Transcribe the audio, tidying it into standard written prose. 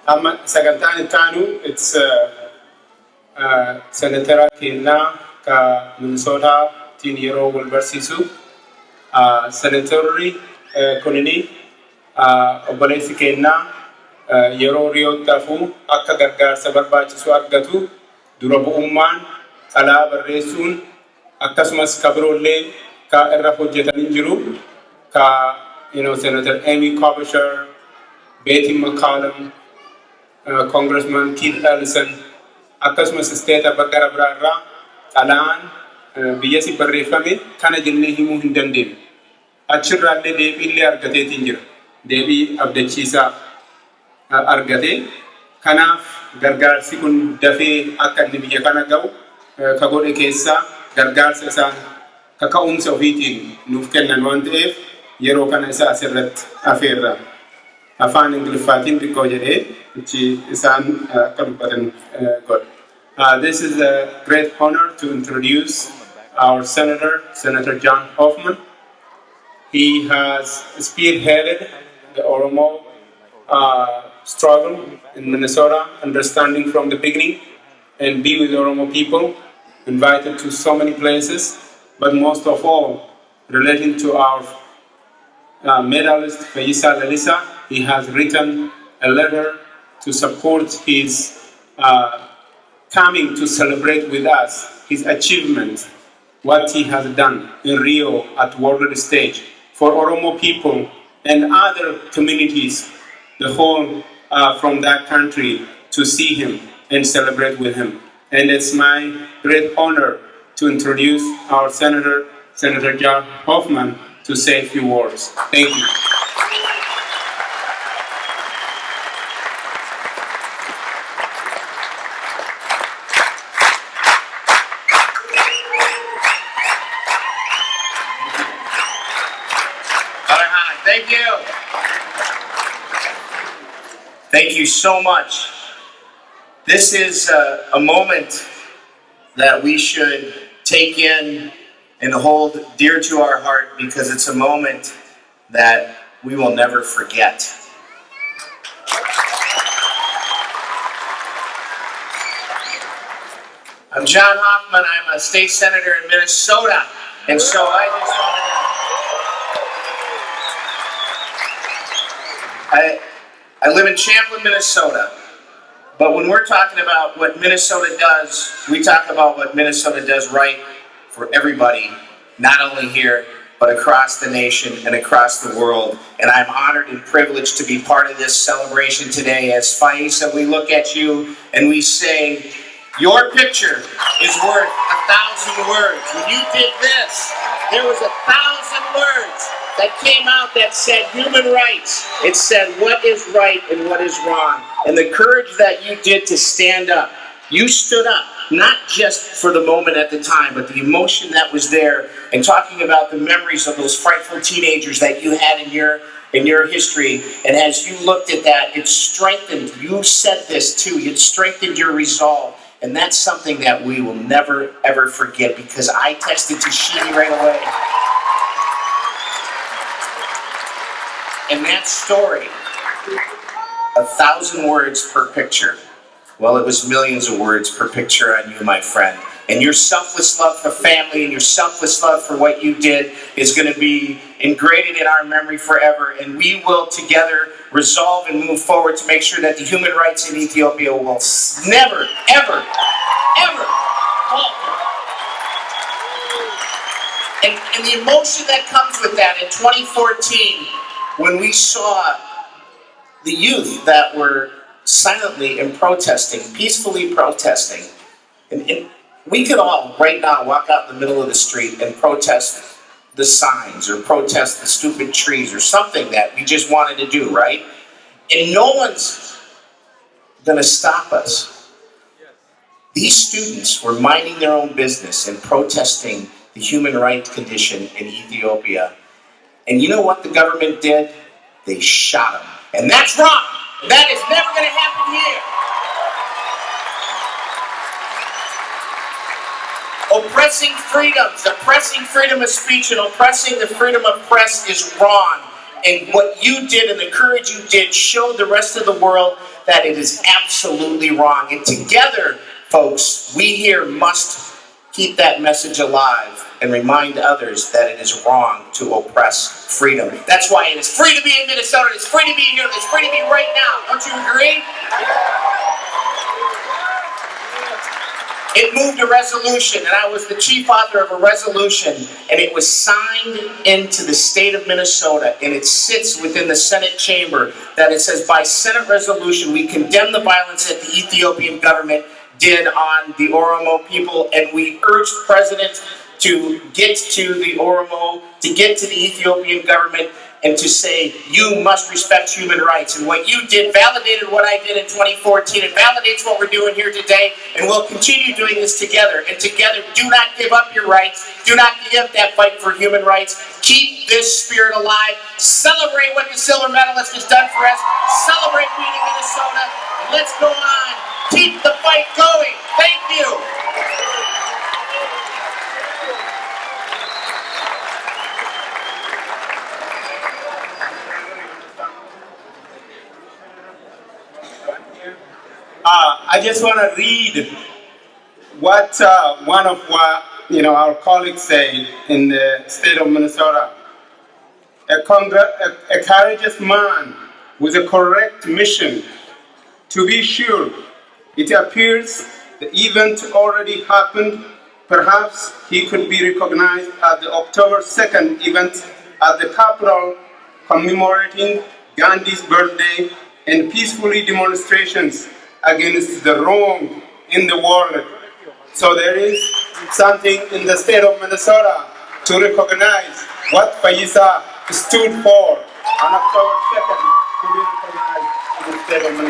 Amma sagantaan ittaanu it's Senator Kenya ka Minnesota tiin yeroo wal barsiisu Senatorri kunini obboleessi Kenya yeroo riyoottafu akka gargaarsa barbaachisu argatu dura bu'ummaan xalaa barreessuun akkasumas kabiroollee ka irra hojjetan jiru ka Senator Amy Klobuchar, Betty McCollum, Congressman Keith Ellison, akkasumas state bakara birarraa xalaan biyya si barreeffame kana jennee himuu hin dandeenye. Achirraallee deebiillee argateetiin jira. Deebii abdachiisaa argate. Kanaaf gargaarsi kun dafee akka inni biyya kana ga'u ka godhe keessaa gargaarsa isaan kaka'umsa ofiitiin nuuf kennan waan ta'eef yeroo kana isaa asirratti afeerra. Afaan Ingiliffaatiin xiqqoo jedhee ichi isaan akka dubbatan godhe. This is a great honor to introduce our Senator John Hoffman. He has spearheaded the Oromo struggle in Minnesota, understanding from the beginning, and be with the Oromo people, invited to so many places, but most of all, relating to our medalist Feyisa Lilesa, he has written a letter to support his coming to celebrate with us his achievement, what he has done in Rio at world stage for Oromo people and other communities, the whole from that country to see him and celebrate with him. And it's my great honor to introduce our Senator John Hoffman, to say a few words. Thank you. Thank you. Thank you so much. This is a moment that we should take in and hold dear to our heart because it's a moment that we will never forget. I'm John Hoffman. I'm a state senator in Minnesota, and so I just wanted to... I live in Champlin, Minnesota, but when we're talking about what Minnesota does, we talk about what Minnesota does right for everybody, not only here, but across the nation and across the world. And I'm honored and privileged to be part of this celebration today. As Feyisa, we look at you and we say, your picture is worth 1,000 words. When you did this, there was 1,000 words that came out that said human rights. It said what is right and what is wrong. And the courage that you did to stand up, you stood up, not just for the moment at the time, but the emotion that was there, and talking about the memories of those frightful teenagers that you had in your history. And as you looked at that, it strengthened, you said this too, it strengthened your resolve. And that's something that we will never, ever forget, because I texted Tashini right away. And that story, 1,000 words per picture. Well, it was millions of words per picture on you, my friend. And your selfless love for family and your selfless love for what you did is going to be ingrained in our memory forever. And we will together resolve and move forward to make sure that the human rights in Ethiopia will never, ever, ever falter. And the emotion that comes with that in 2014, when we saw the youth that were silently and protesting, peacefully protesting, and we could all right now walk out in the middle of the street and protest the signs or protest the stupid trees or something that we just wanted to do, right? And no one's gonna stop us. These students were minding their own business and protesting the human rights condition in Ethiopia. And you know what the government did? They shot them. And that's wrong. That is never going to happen here. Oppressing freedoms, oppressing freedom of speech, and oppressing the freedom of press is wrong. And what you did and the courage you did showed the rest of the world that it is absolutely wrong. And together, folks, we here must keep that message alive and remind others that it is wrong to oppress freedom. That's why it is free to be in Minnesota. It's free to be here. It's free to be right now. Don't you agree? It moved a resolution, and I was the chief author of a resolution, and it was signed into the state of Minnesota, and it sits within the Senate chamber, that it says, by Senate resolution, we condemn the violence that the Ethiopian government did on the Oromo people, and we urge the president to get to the Oromo, to get to the Ethiopian government, and to say, you must respect human rights. And what you did validated what I did in 2014. It validates what we're doing here today, and we'll continue doing this together. And together, do not give up your rights. Do not give up that fight for human rights. Keep this spirit alive. Celebrate what the silver medalist has done for us. Celebrate beating Minnesota. And let's go on. Keep the fight going. Thank you. I just want to read what one of our colleagues said in the state of Minnesota. A courageous man with a correct mission. To be sure, it appears the event already happened. Perhaps he could be recognized at the October 2nd event at the Capitol commemorating Gandhi's birthday and peacefully demonstrations against the wrong in the world. So there is something in the state of Minnesota to recognize what Feyisa stood for on October 2nd to be recognized in the state of Minnesota.